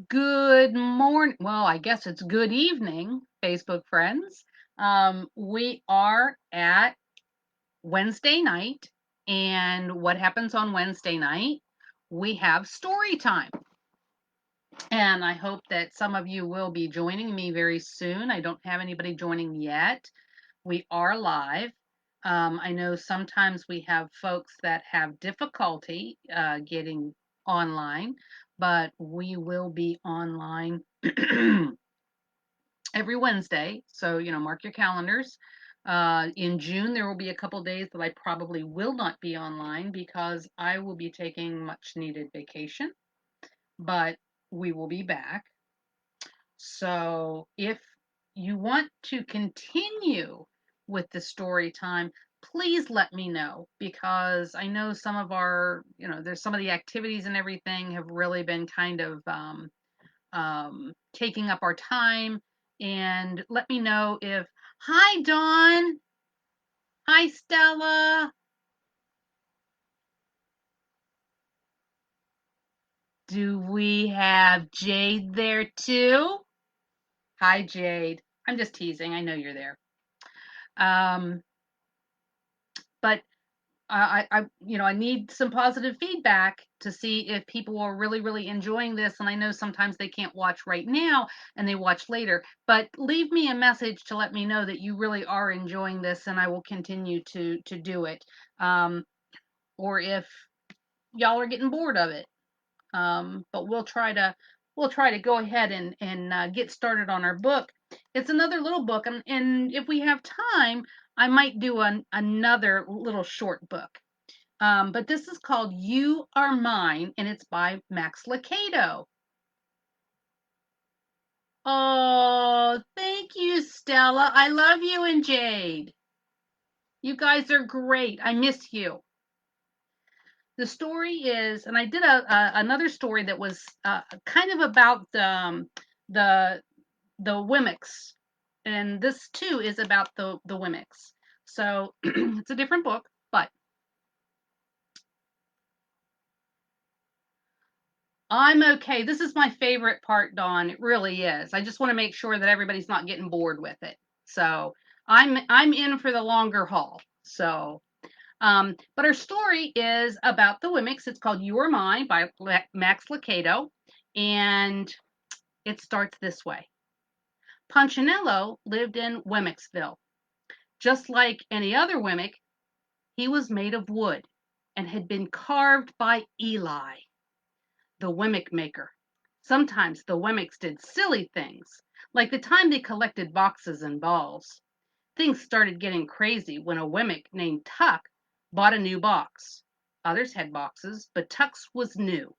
Good morning. Well, I guess it's good evening, Facebook friends. We are at Wednesday night, and what happens on Wednesday night? We have story time. And I hope that some of you will be joining me very soon. I don't have anybody joining yet. We are live. I know sometimes we have folks that have difficulty getting online, but we will be online every Wednesday. So, mark your calendars. In June, there will be a couple days that I probably will not be online because I will be taking much needed vacation, but we will be back. So, if you want to continue with the story time, please let me know because I know some of there's some of the activities and everything have really been kind of taking up our time. And let me know if, hi, Dawn. Hi, Stella. Do we have Jade there too? Hi, Jade. I'm just teasing. I know you're there. Um, but I need some positive feedback to see if people are really, really enjoying this. And I know sometimes they can't watch right now and they watch later, but leave me a message to let me know that you really are enjoying this, and I will continue to do it. Um, or if y'all are getting bored of it. But we'll try to go ahead and get started on our book. It's another little book, and if we have time, I might do another little short book. But this is called You Are Mine, and it's by Max Lucado. Oh, thank you, Stella. I love you and Jade. You guys are great. I miss you. The story is, and I did another story that was kind of about the the Wimmicks, and this too is about the Wimmicks. So it's a different book, but I'm okay. This is my favorite part, Dawn. It really is. I just want to make sure that everybody's not getting bored with it. So I'm in for the longer haul. So, but our story is about the Wimmicks. It's called You Are Mine by Max Lucado, and it starts this way. Punchinello lived in Wemmicksville. Just like any other Wemmick, he was made of wood and had been carved by Eli, the Wemmick maker. Sometimes the Wemmicks did silly things, like the time they collected boxes and balls. Things started getting crazy when a Wemmick named Tuck bought a new box. Others had boxes, but Tuck's was new.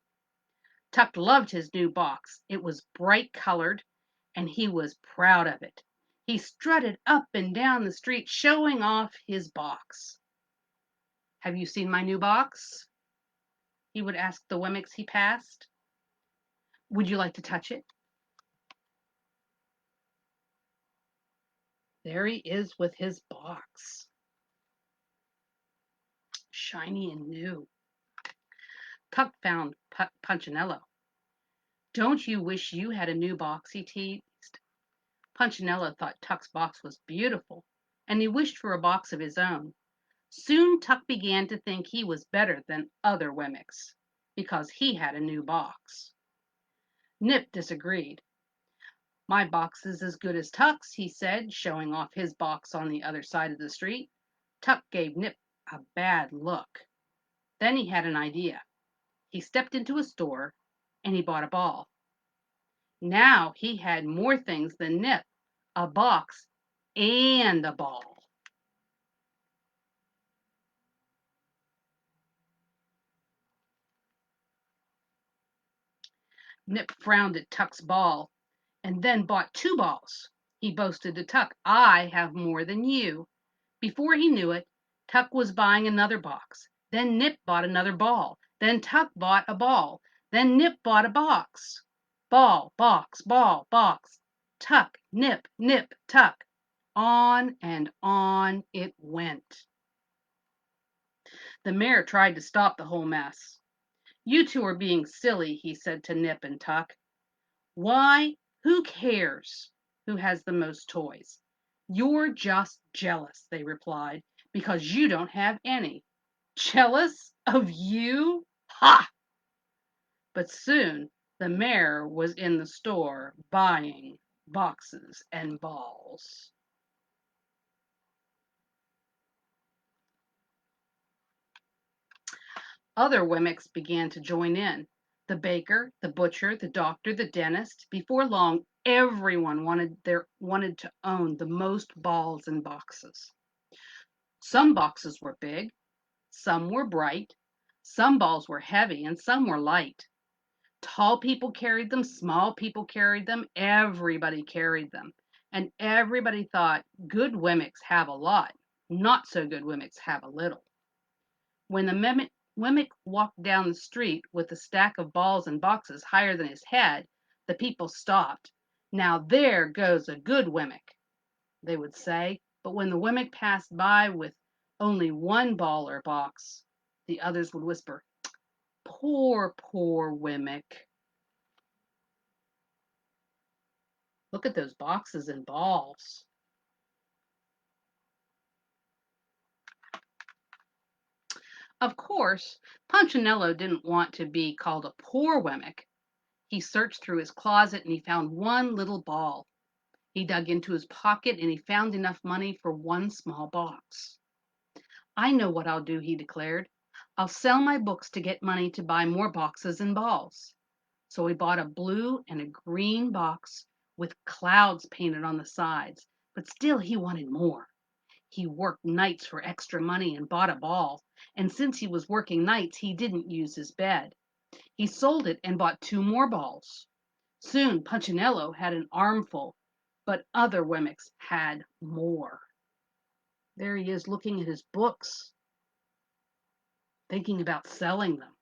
Tuck loved his new box. It was bright colored, and he was proud of it. He strutted up and down the street showing off his box. Have you seen my new box? He would ask the Wemmicks he passed. Would you like to touch it? There he is with his box, shiny and new. Tuck found Punchinello. Don't you wish you had a new box? He teased. Punchinello thought Tuck's box was beautiful, and he wished for a box of his own. Soon Tuck began to think he was better than other Wemmicks because he had a new box. Nip disagreed. My box is as good as Tuck's, he said, showing off his box on the other side of the street. Tuck gave Nip a bad look. Then he had an idea. He stepped into a store and he bought a ball. Now he had more things than Nip, a box and a ball. Nip frowned at Tuck's ball and then bought two balls. He boasted to Tuck, I have more than you. Before he knew it, Tuck was buying another box. Then Nip bought another ball. Then Tuck bought a ball. Then Nip bought a box. Ball, box, ball, box. Tuck, Nip, Nip, Tuck. On and on it went. The mayor tried to stop the whole mess. You two are being silly, he said to Nip and Tuck. Why? Who cares who has the most toys? You're just jealous, they replied, because you don't have any. Jealous of you? Ha! But soon the mayor was in the store buying boxes and balls. Other Wemmicks began to join in. The baker, the butcher, the doctor, the dentist. Before long, everyone wanted to own the most balls and boxes. Some boxes were big, some were bright, some balls were heavy, and some were light. Tall people carried them, small people carried them, everybody carried them. And everybody thought good Wemmicks have a lot, not so good Wemmicks have a little. When the Wemmick walked down the street with a stack of balls and boxes higher than his head, the people stopped. Now there goes a good Wemmick, they would say. But when the Wemmick passed by with only one ball or box, the others would whisper, poor, poor Wemmick. Look at those boxes and balls. Of course, Punchinello didn't want to be called a poor Wemmick. He searched through his closet and he found one little ball. He dug into his pocket and he found enough money for one small box. I know what I'll do, he declared. I'll sell my books to get money to buy more boxes and balls. So he bought a blue and a green box with clouds painted on the sides, but still he wanted more. He worked nights for extra money and bought a ball, and since he was working nights, he didn't use his bed. He sold it and bought two more balls. Soon Punchinello had an armful, but other Wemmicks had more. There he is looking at his books, thinking about selling them.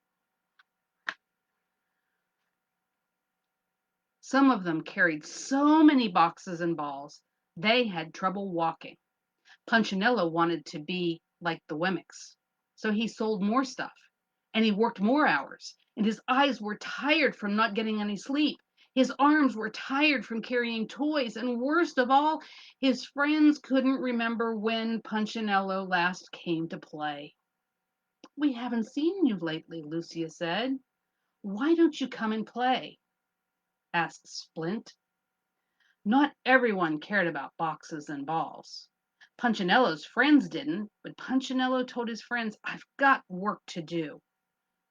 Some of them carried so many boxes and balls, they had trouble walking. Punchinello wanted to be like the Wemmicks, so he sold more stuff, and he worked more hours, and his eyes were tired from not getting any sleep. His arms were tired from carrying toys, and worst of all, his friends couldn't remember when Punchinello last came to play. We haven't seen you lately, Lucia said. Why don't you come and play? Asked Splint. Not everyone cared about boxes and balls. Punchinello's friends didn't, but Punchinello told his friends, I've got work to do.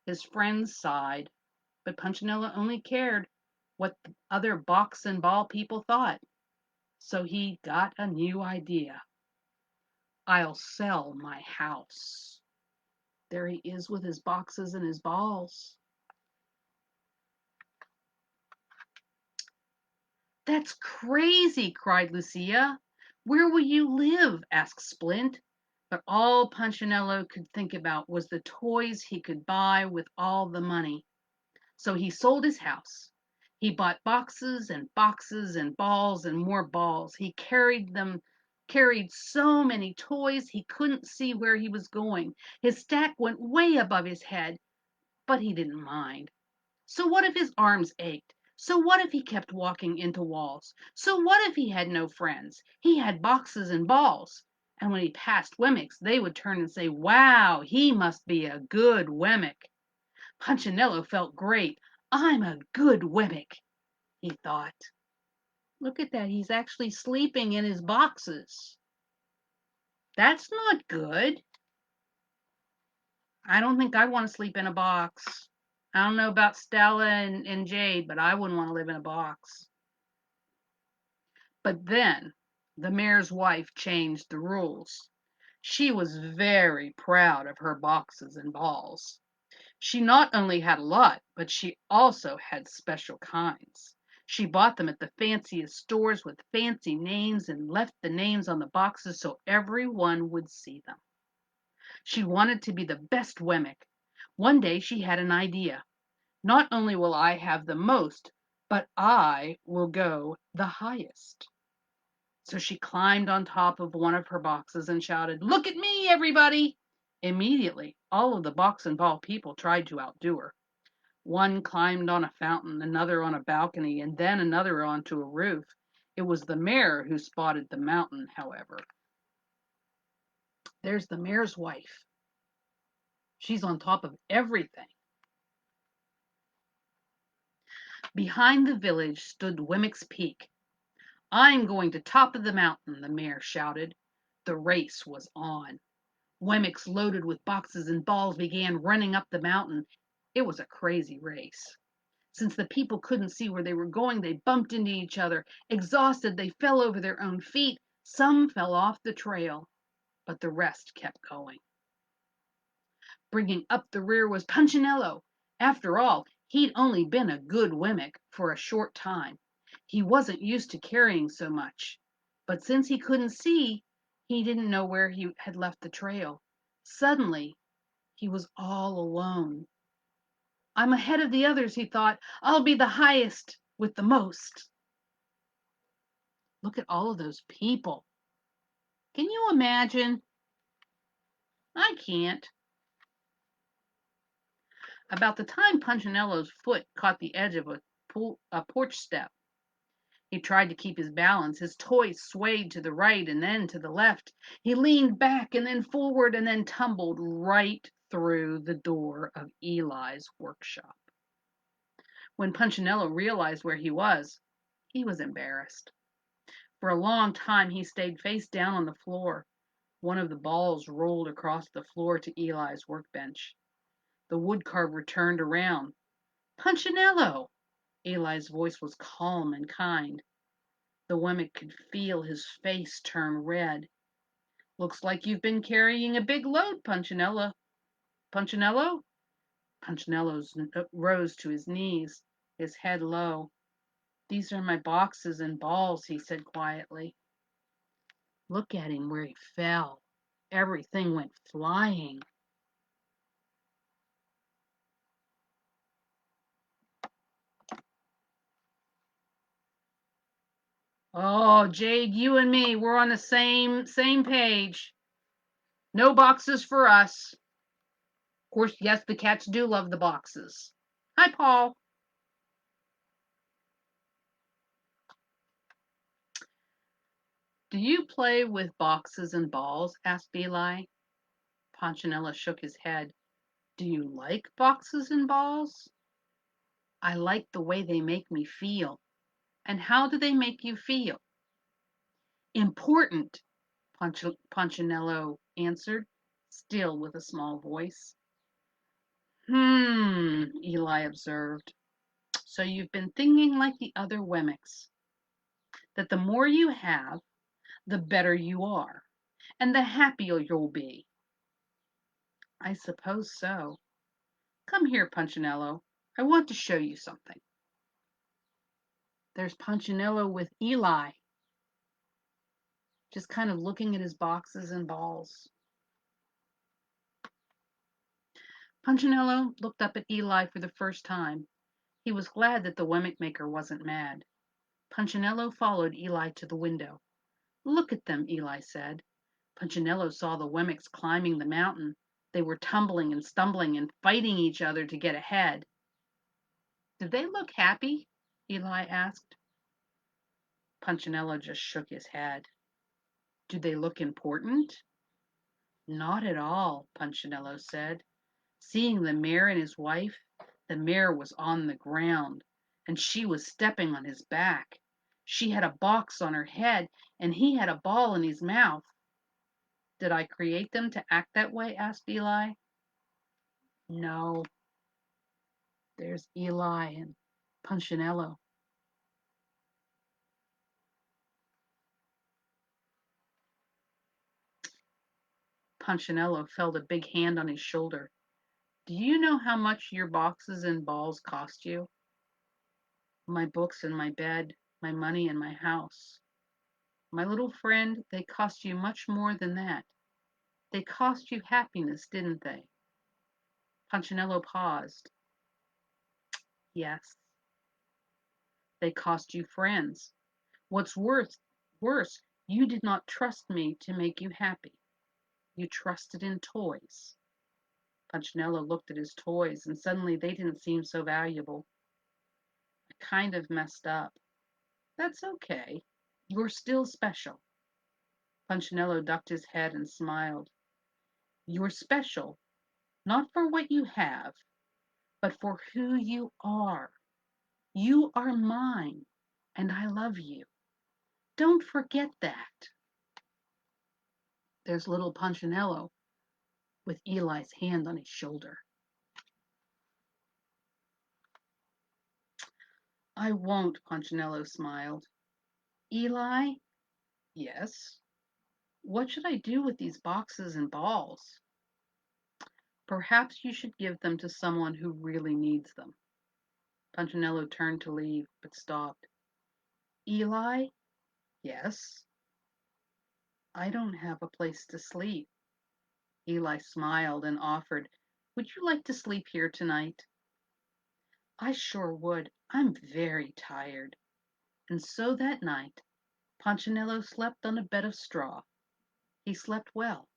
His friends sighed, but Punchinello only cared what the other box and ball people thought. So he got a new idea. I'll sell my house. There he is with his boxes and his balls. That's crazy, cried Lucia. Where will you live? Asked Splint. But all Punchinello could think about was the toys he could buy with all the money. So he sold his house. He bought boxes and boxes and balls and more balls. He carried so many toys he couldn't see where he was going. His stack went way above his head, but he didn't mind. So what if his arms ached? So what if he kept walking into walls? So what if he had no friends? He had boxes and balls. And when he passed Wemmicks, they would turn and say, wow, he must be a good Wemmick. Punchinello felt great. I'm a good Wemmick, he thought. Look at that. He's actually sleeping in his boxes. That's not good. I don't think I'd want to sleep in a box. I don't know about Stella and Jade, but I wouldn't want to live in a box. But then the mayor's wife changed the rules. She was very proud of her boxes and balls. She not only had a lot, but she also had special kinds. She bought them at the fanciest stores with fancy names and left the names on the boxes so everyone would see them. She wanted to be the best Wemmick. One day she had an idea. Not only will I have the most, but I will go the highest. So she climbed on top of one of her boxes and shouted, look at me, everybody! Immediately, all of the box and ball people tried to outdo her. One climbed on a fountain, another on a balcony, and then another onto a roof. It was the mayor who spotted the mountain, however. There's the mayor's wife. She's on top of everything. Behind the village stood Wemmick's Peak. I'm going to top of the mountain, the mayor shouted. The race was on. Wemmicks loaded with boxes and balls began running up the mountain. It was a crazy race. Since the people couldn't see where they were going, they bumped into each other. Exhausted, they fell over their own feet. Some fell off the trail, but the rest kept going. Bringing up the rear was Punchinello. After all, he'd only been a good Wemmick for a short time. He wasn't used to carrying so much. But since he couldn't see, he didn't know where he had left the trail. Suddenly, he was all alone. I'm ahead of the others, he thought. I'll be the highest with the most. Look at all of those people. Can you imagine? I can't. About the time Punchinello's foot caught the edge of a porch step, he tried to keep his balance. His toy swayed to the right and then to the left. He leaned back and then forward and then tumbled right through the door of Eli's workshop. When Punchinello realized where he was embarrassed. For a long time he stayed face down on the floor. One of the balls rolled across the floor to Eli's workbench. The woodcarver turned around. Punchinello! Eli's voice was calm and kind. The Wemmick could feel his face turn red. Looks like you've been carrying a big load, Punchinello. Punchinello? Punchinello rose to his knees, his head low. These are my boxes and balls, he said quietly. Look at him where he fell. Everything went flying. Oh, Jade, you and me, we're on the same page. No boxes for us. Of course, yes, the cats do love the boxes. Hi, Paul. Do you play with boxes and balls? Asked Eli. Punchinello shook his head. Do you like boxes and balls? I like the way they make me feel. And how do they make you feel? Important, Punchinello answered, still with a small voice. Eli observed. So you've been thinking like the other Wemmicks, that the more you have, the better you are, and the happier you'll be. I suppose so. Come here, Punchinello. I want to show you something. There's Punchinello with Eli, just kind of looking at his boxes and balls. Punchinello looked up at Eli for the first time. He was glad that the Wemmick maker wasn't mad. Punchinello followed Eli to the window. Look at them, Eli said. Punchinello saw the Wemmicks climbing the mountain. They were tumbling and stumbling and fighting each other to get ahead. Do they look happy? Eli asked. Punchinello just shook his head. Do they look important? Not at all, Punchinello said. Seeing the mayor and his wife, the mayor was on the ground, and she was stepping on his back. She had a box on her head, and he had a ball in his mouth. Did I create them to act that way? Asked Eli. No. There's Eli and Punchinello. Punchinello felt a big hand on his shoulder. Do you know how much your boxes and balls cost you? My books and my bed, my money and my house. My little friend, they cost you much more than that. They cost you happiness, didn't they? Punchinello paused. Yes. They cost you friends. What's worse, you did not trust me to make you happy. You trusted in toys. Punchinello looked at his toys, and suddenly they didn't seem so valuable. I kind of messed up. That's okay. You're still special. Punchinello ducked his head and smiled. You're special, not for what you have, but for who you are. You are mine, and I love you. Don't forget that. There's little Punchinello with Eli's hand on his shoulder. I won't, Punchinello smiled. Eli? Yes. What should I do with these boxes and balls? Perhaps you should give them to someone who really needs them. Punchinello turned to leave, but stopped. Eli? Yes. I don't have a place to sleep. Eli smiled and offered, would you like to sleep here tonight? I sure would. I'm very tired. And so that night, Punchinello slept on a bed of straw. He slept well,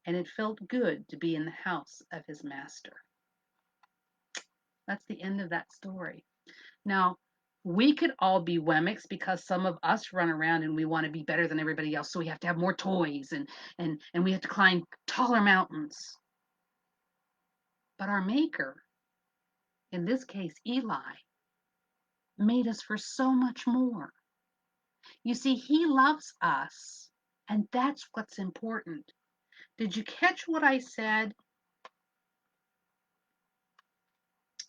and it felt good to be in the house of his master. That's the end of that story. Now, we could all be Wemmicks because some of us run around and we want to be better than everybody else. So we have to have more toys and we have to climb taller mountains. But our maker, in this case Eli, made us for so much more. You see, he loves us, and that's what's important. Did you catch what I said?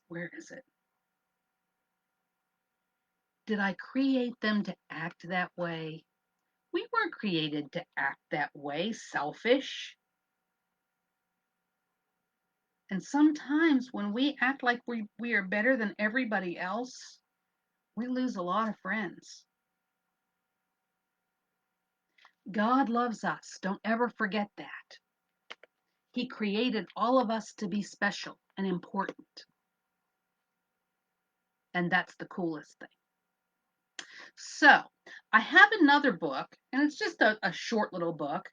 Where is it? Did I create them to act that way? We weren't created to act that way, selfish. And sometimes when we act like we are better than everybody else, we lose a lot of friends. God loves us. Don't ever forget that. He created all of us to be special and important. And that's the coolest thing. So I have another book, and it's just a short little book.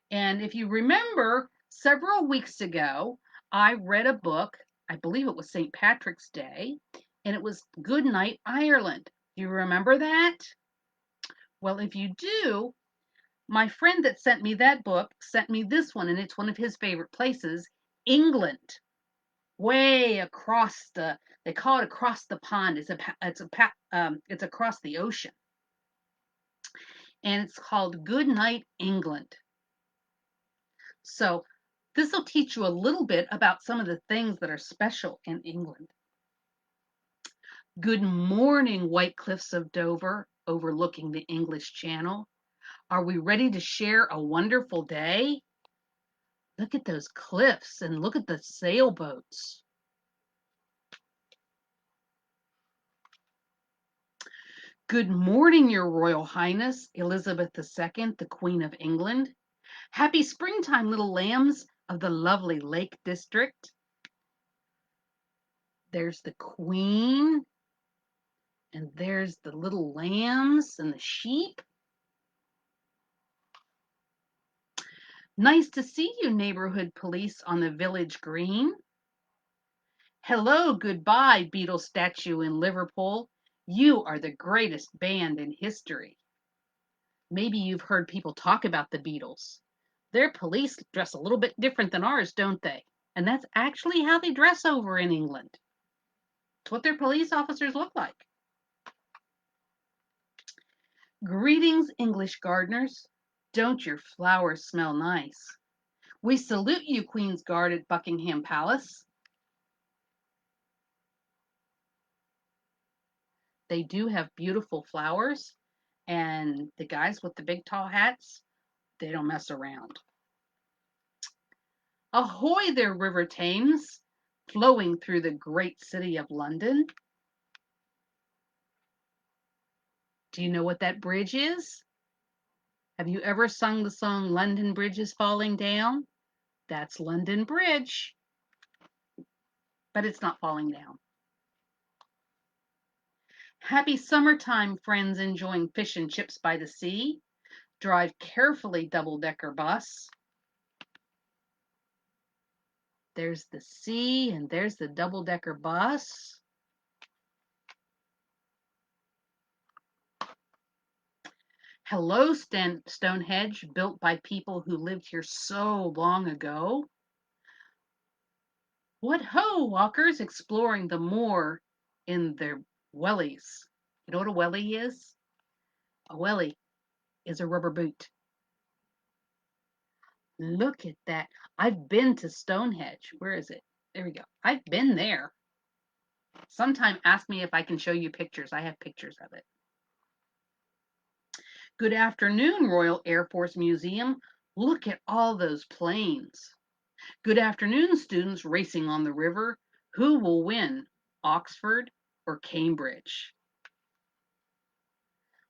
And if you remember, several weeks ago, I read a book, I believe it was St. Patrick's Day, and it was Good Night, Ireland. Do you remember that? Well, if you do, my friend that sent me that book sent me this one, and it's one of his favorite places, England. Way across they call it across the pond. It's across the ocean, and it's called Good Night, England. So this will teach you a little bit about some of the things that are special in England. Good morning, White Cliffs of Dover, overlooking the English Channel. Are we ready to share a wonderful day? Look at those cliffs and look at the sailboats. Good morning, Your Royal Highness, Elizabeth II, the Queen of England. Happy springtime, little lambs of the lovely Lake District. There's the Queen, and there's the little lambs and the sheep. Nice to see you, neighborhood police on the village green. Hello, goodbye, Beatles statue in Liverpool. You are the greatest band in history. Maybe you've heard people talk about the Beatles. Their police dress a little bit different than ours, don't they? And that's actually how they dress over in England. It's what their police officers look like. Greetings, English gardeners. Don't your flowers smell nice? We salute you, Queen's Guard at Buckingham Palace. They do have beautiful flowers, and the guys with the big tall hats, they don't mess around. Ahoy there, River Thames, flowing through the great city of London. Do you know what that bridge is? Have you ever sung the song London Bridge is Falling Down? That's London Bridge, but it's not falling down. Happy summertime, friends enjoying fish and chips by the sea. Drive carefully, double-decker bus. There's the sea and there's the double-decker bus. Hello, Stonehenge, built by people who lived here so long ago. What ho, walkers exploring the moor in their wellies. You know what a welly is? A welly is a rubber boot. Look at that. I've been to Stonehenge. Where is it? There we go. I've been there. Sometime ask me if I can show you pictures. I have pictures of it. Good afternoon, Royal Air Force Museum. Look at all those planes. Good afternoon, students racing on the river. Who will win, Oxford or Cambridge?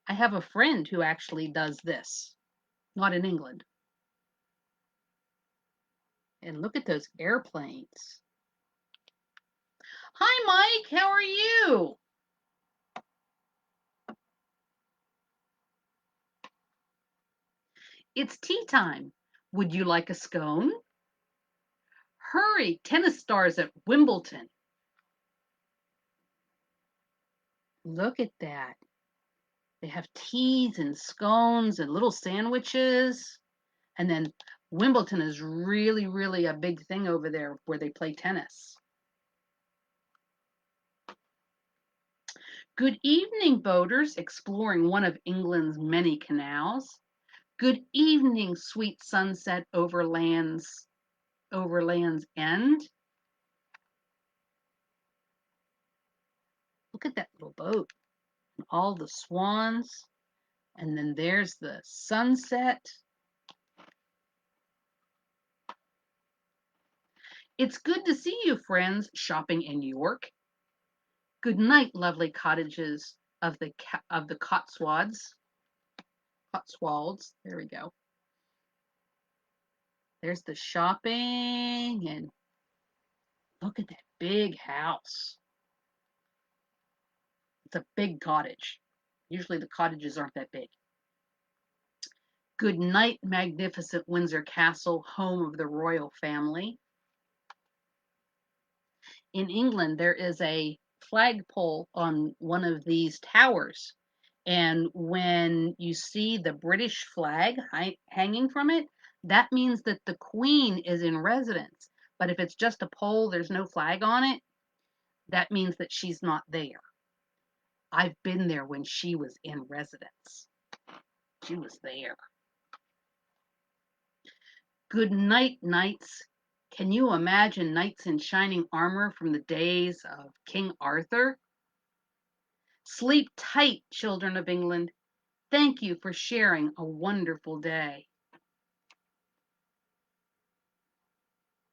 I have a friend who actually does this, not in England. And look at those airplanes. Hi, Mike. How are you? It's tea time. Would you like a scone? Hurry, tennis stars at Wimbledon. Look at that. They have teas and scones and little sandwiches. And then Wimbledon is really, really a big thing over there where they play tennis. Good evening, boaters, exploring one of England's many canals. Good evening, sweet sunset over Land's End. Look at that little boat and all the swans. And then there's the sunset. It's good to see you, friends, shopping in York. Good night, lovely cottages of the Cotswolds. Cotswolds. There we go. There's the shopping, and look at that big house. It's a big cottage. Usually the cottages aren't that big. Good night, magnificent Windsor Castle, home of the royal family. In England, there is a flagpole on one of these towers. And when you see the British flag hanging from it, that means that the Queen is in residence. But if it's just a pole, there's no flag on it, that means that she's not there. I've been there when she was in residence. She was there. Good night, knights. Can you imagine knights in shining armor from the days of King Arthur? Sleep tight, children of England. Thank you for sharing a wonderful day.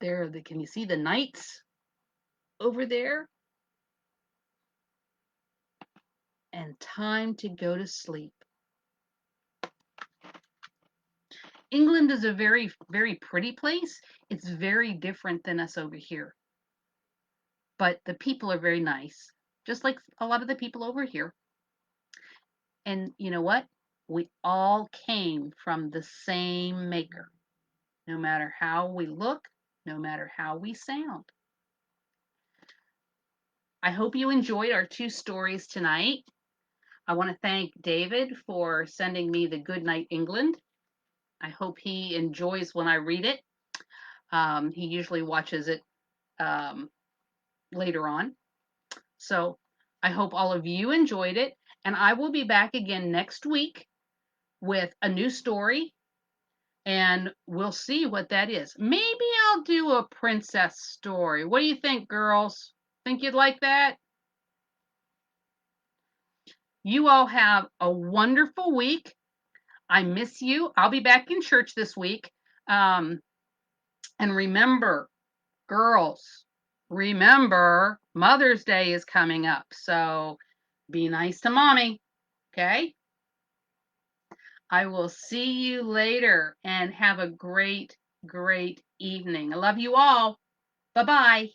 Can you see the knights over there? And time to go to sleep. England is a very, very pretty place. It's very different than us over here. But the people are very nice, just like a lot of the people over here. And you know what? We all came from the same maker, no matter how we look, no matter how we sound. I hope you enjoyed our 2 stories tonight. I want to thank David for sending me the Good Night England. I hope he enjoys when I read it. He usually watches it later on. So I hope all of you enjoyed it. And I will be back again next week with a new story. And we'll see what that is. Maybe I'll do a princess story. What do you think, girls? Think you'd like that? You all have a wonderful week. I miss you. I'll be back in church this week. And remember, girls, remember Mother's Day is coming up. So be nice to mommy. Okay? I will see you later and have a great, great evening. I love you all. Bye-bye.